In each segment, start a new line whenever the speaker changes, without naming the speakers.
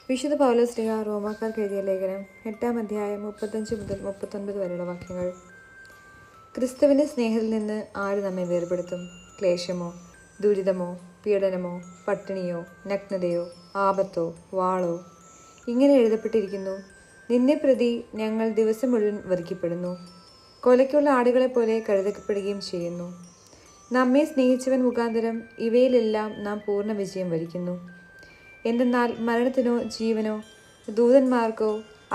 വിശുദ്ധ പൗലോസ്ലീഹ റോമാക്കാർക്ക് എഴുതിയ ലേഖനം 8-ാം അധ്യായം 35 മുതൽ 39 വരെയുള്ള വാക്യങ്ങൾ. ക്രിസ്തുവിൻ്റെ സ്നേഹത്തിൽ നിന്ന് ആര് നമ്മെ വേർപെടുത്തും? ക്ലേശമോ, ദുരിതമോ, പീഡനമോ, പട്ടിണിയോ, നഗ്നതയോ, ആപത്തോ, വാളോ? ഇങ്ങനെ എഴുതപ്പെട്ടിരിക്കുന്നു: നിന്നെ പ്രതി ഞങ്ങൾ ദിവസം മുഴുവൻ വധിക്കപ്പെടുന്നു, കൊലയ്ക്കുള്ള ആടുകളെപ്പോലെ കഴുതപ്പെടുകയും ചെയ്യുന്നു. നമ്മെ സ്നേഹിച്ചവൻ മുഖാന്തരം ഇവയിലെല്ലാം നാം പൂർണ്ണ വിജയം വരിക്കുന്നു. എന്തെന്നാൽ മരണത്തിനോ ജീവനോ, ദൂതന്മാർക്കോ,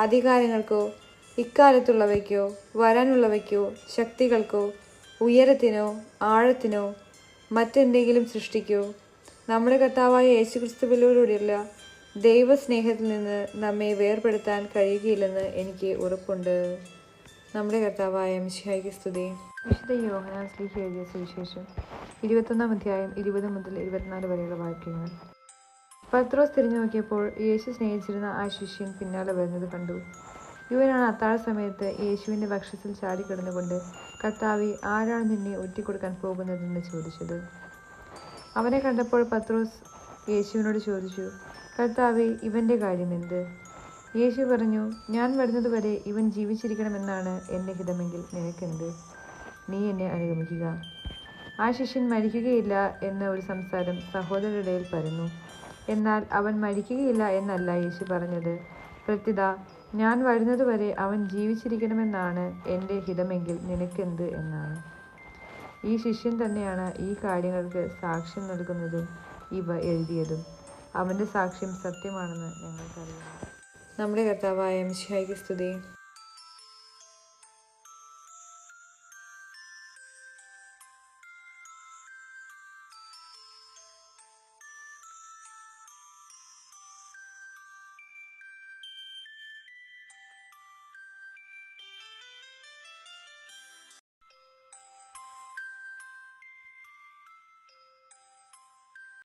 അധികാരങ്ങൾക്കോ, ഇക്കാലത്തുള്ളവയ്ക്കോ, വരാനുള്ളവയ്ക്കോ, ശക്തികൾക്കോ, ഉയരത്തിനോ, ആഴത്തിനോ, മറ്റെന്തെങ്കിലും സൃഷ്ടിക്കോ, നമ്മുടെ കർത്താവായ യേശുക്രിസ്തുവിലൂടെയുള്ള ദൈവസ്നേഹത്തിൽ നിന്ന് നമ്മെ വേർപെടുത്താൻ കഴിയുകയില്ലെന്ന് എനിക്ക് ഉറപ്പുണ്ട്. നമ്മുടെ കർത്താവായ മിശിഹായ്ക്ക് സ്തുതി. വിശുദ്ധ യോഹന്നാൻ ശ്ലീഹ എഴുതിയ സുവിശേഷം 21-ാം അധ്യായം 20 മുതൽ 24 വരെയുള്ള വാക്യങ്ങൾ. പത്രോസ് തിരിഞ്ഞു നോക്കിയപ്പോൾ യേശു സ്നേഹിച്ചിരുന്ന ആ ശിഷ്യൻ പിന്നാലെ വരുന്നത് കണ്ടു. ഇവനാണ് അത്താഴ സമയത്ത് യേശുവിൻ്റെ വക്ഷത്തിൽ ചാടിക്കിടന്നുകൊണ്ട്, കർത്താവേ, ആരാണ് നിന്നെ ഒറ്റിക്കൊടുക്കാൻ പോകുന്നതെന്ന് ചോദിച്ചത്. അവനെ കണ്ടപ്പോൾ പത്രോസ് യേശുവിനോട് ചോദിച്ചു, കർത്താവേ, ഇവൻ്റെ കാര്യം എന്ത്? യേശു പറഞ്ഞു, ഞാൻ വരുന്നതുവരെ ഇവൻ ജീവിച്ചിരിക്കണമെന്നാണ് എൻ്റെ ഹിതമെങ്കിൽ നിനക്കെന്ത്? നീ എന്നെ അനുഗമിക്കുക. ആ ശിഷ്യൻ മരിക്കുകയില്ല എന്ന ഒരു സംസാരം സഹോദരരുടെ ഇടയിൽ പരന്നു. എന്നാൽ അവൻ മരിക്കുകയില്ല എന്നല്ല യേശു പറഞ്ഞത്. പ്രത്യുത, ഞാൻ വരുന്നതുവരെ അവൻ ജീവിച്ചിരിക്കണമെന്നാണ് എൻ്റെ ഹിതമെങ്കിൽ നിനക്കെന്ത് എന്നാണ്. ഈ ശിഷ്യൻ തന്നെയാണ് ഈ കാര്യങ്ങൾക്ക് സാക്ഷ്യം നൽകുന്നതും ഇവ എഴുതിയതും. അവൻ്റെ സാക്ഷ്യം സത്യമാണെന്ന് ഞങ്ങൾക്കറിയാം. നമ്മുടെ കർത്താവായ മിശിഹായ്ക്ക് സ്തുതി.